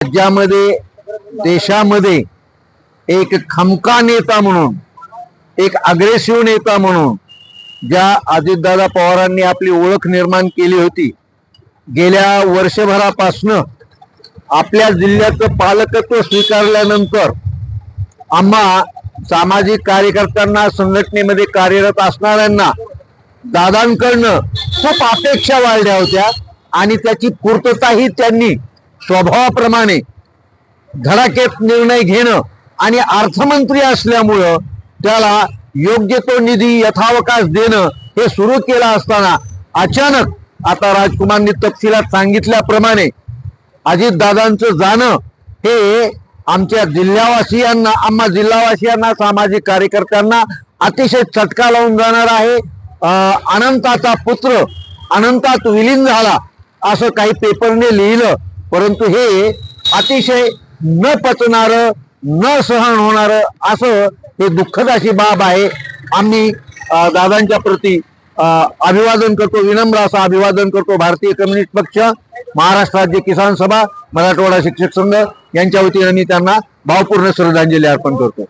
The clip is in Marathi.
राज्यामध्ये देशामध्ये एक खमका नेता म्हणून, एक अग्रेसिव्ह नेता म्हणून ज्या अजितदादा पवारांनी आपली ओळख निर्माण केली होती, गेल्या वर्षभरापासनं आपल्या जिल्ह्याचं पालकत्व स्वीकारल्यानंतर आम्हा सामाजिक कार्यकर्त्यांना, संघटनेमध्ये कार्यरत असणाऱ्यांना दादांकडनं खूप अपेक्षा वाढल्या होत्या आणि त्याची पूर्तताही त्यांनी स्वभावाप्रमाणे धडाकेत निर्णय घेणं आणि अर्थमंत्री असल्यामुळं त्याला योग्य तो निधी यथावकाश देणं हे सुरू केलं असताना अचानक आता राजकुमारनी तपशिलात सांगितल्याप्रमाणे अजितदादांचं जाणं हे आमच्या जिल्हावासियांना, आम्हा जिल्हावासियांना, सामाजिक कार्यकर्त्यांना अतिशय चटका लावून जाणार आहे। अनंताचा पुत्र अनंतात विलीन झाला असं काही पेपरने लिहिलं, परंतु हे अतिशय न पचणारं, न सहन होणारं असं हे दुःखद अशी बाब आहे। आम्ही दादांच्या प्रती अभिवादन करतो, विनम्र असं अभिवादन करतो। भारतीय कम्युनिस्ट पक्ष, महाराष्ट्र राज्य किसान सभा, मराठवाडा शिक्षक संघ यांच्या वतीने मी त्यांना भावपूर्ण श्रद्धांजली अर्पण करतो।